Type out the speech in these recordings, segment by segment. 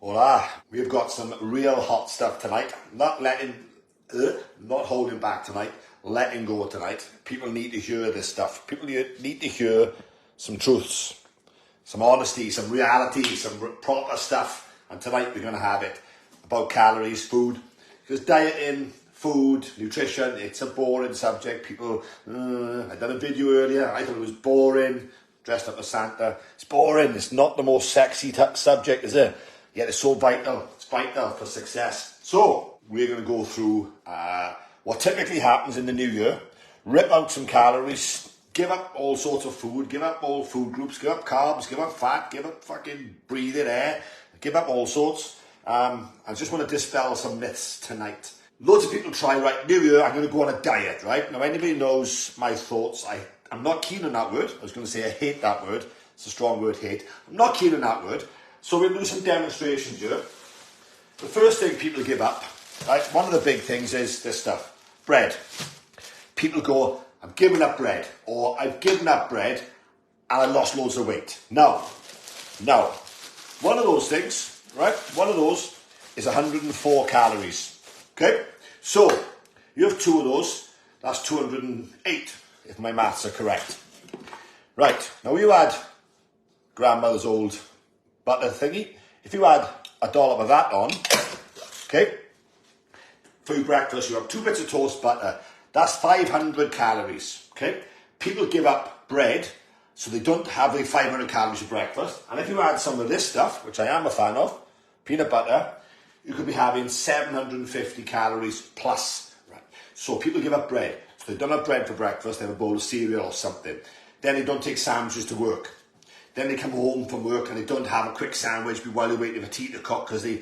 Hola, we've got some real hot stuff tonight. Not holding back tonight, letting go tonight. People need to hear this stuff. People need to hear some truths, some honesty, some reality, some proper stuff. And tonight we're going to have it about calories, food. Because dieting, food, nutrition, it's a boring subject. People, I done a video earlier, I thought it was boring, dressed up as Santa. It's boring, it's not the most sexy subject, is it? Yet it's so vital, it's vital for success. So, we're going to go through what typically happens in the new year, rip out some calories, give up all sorts of food, give up all food groups, give up carbs, give up fat, give up fucking breathing air, give up all sorts. I just want to dispel some myths tonight. Loads of people try, right, new year, I'm going to go on a diet, right? Now, anybody knows my thoughts. I'm not keen on that word. I was going to say I hate that word. It's a strong word, hate. I'm not keen on that word. So we'll do some demonstrations here. The first thing people give up, right, one of the big things is this stuff, bread. People go, I'm giving up bread, or I've given up bread and I lost loads of weight. No. One of those things, right, one of those is 104 calories, okay? So, you have two of those, that's 208, if my maths are correct. Right, now you add grandmother's old butter thingy. If you add a dollop of that on, okay, for your breakfast, you have 2 bits of toast butter. That's 500 calories, okay? People give up bread, so they don't have the 500 calories for breakfast. And if you add some of this stuff, which I am a fan of, peanut butter, you could be having 750 calories plus, right? So people give up bread. So they don't have bread for breakfast, they have a bowl of cereal or something. Then they don't take sandwiches to work. Then they come home from work and they don't have a quick sandwich while they're waiting for tea to cook because they're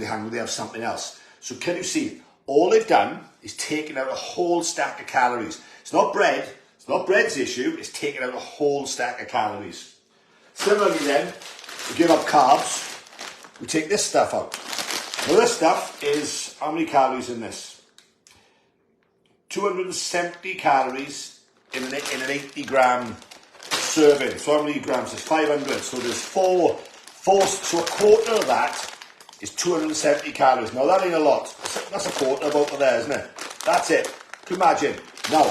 hungry, they have something else. So can you see, all they've done is taken out a whole stack of calories. It's not bread, it's not bread's issue, it's taken out a whole stack of calories. Similarly then, we give up carbs, we take this stuff out. Now this stuff is, how many calories in this? 270 calories in an 80 gram serving. So how many grams? It's 500. So there's four, so a quarter of that is 270 calories. Now that ain't a lot. That's a quarter about there, isn't it? That's it. Can you imagine? Now,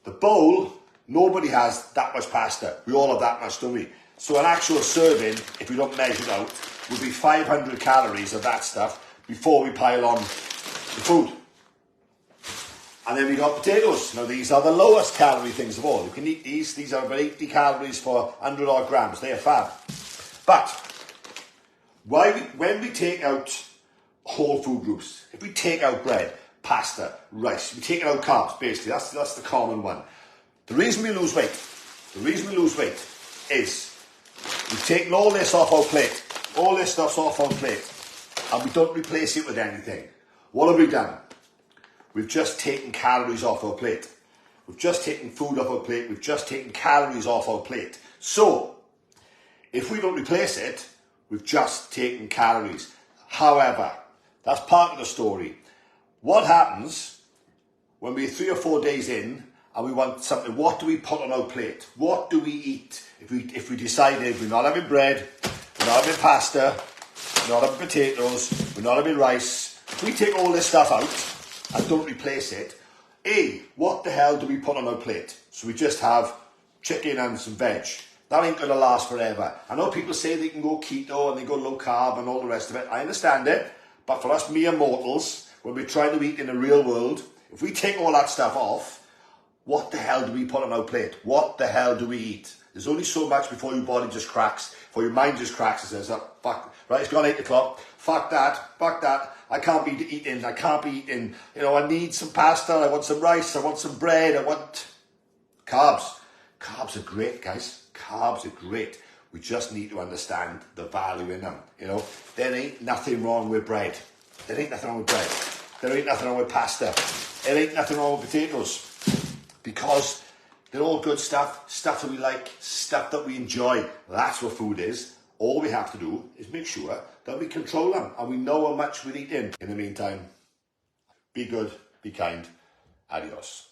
the bowl, nobody has that much pasta. We all have that much, don't we? So an actual serving, if we don't measure it out, would be 500 calories of that stuff before we pile on the food. And then we got potatoes. Now these are the lowest calorie things of all. You can eat these. These are about 80 calories for 100 odd grams. They are fab. But when we take out whole food groups, if we take out bread, pasta, rice, we take out carbs, basically, that's the common one. The reason we lose weight is we've taken all this off our plate. All this stuff's off our plate. And we don't replace it with anything. What have we done? We've just taken calories off our plate. We've just taken food off our plate. We've just taken calories off our plate. So, if we don't replace it, we've just taken calories. However, that's part of the story. What happens when we're 3 or 4 days in and we want something? What do we put on our plate? What do we eat? If we decided we're not having bread, we're not having pasta, we're not having potatoes, we're not having rice. If we take all this stuff out and don't replace it, what the hell do we put on our plate? So we just have chicken and some veg. That ain't going to last forever. I know people say they can go keto and they go low carb and all the rest of it. I understand it. But for us mere mortals, when we're trying to eat in the real world, if we take all that stuff off, what the hell do we put on our plate? What the hell do we eat? There's only so much before your body just cracks, before your mind just cracks and says, oh, fuck, right, it's gone 8 o'clock. Fuck that. I can't be eating. You know, I need some pasta. I want some rice. I want some bread. I want carbs. Carbs are great, guys. Carbs are great. We just need to understand the value in them. You know, there ain't nothing wrong with bread. There ain't nothing wrong with bread. There ain't nothing wrong with pasta. There ain't nothing wrong with potatoes. Because they're all good stuff that we like, stuff that we enjoy. That's what food is. All we have to do is make sure that we control them and we know how much we're eating. In the meantime, be good, be kind, adios.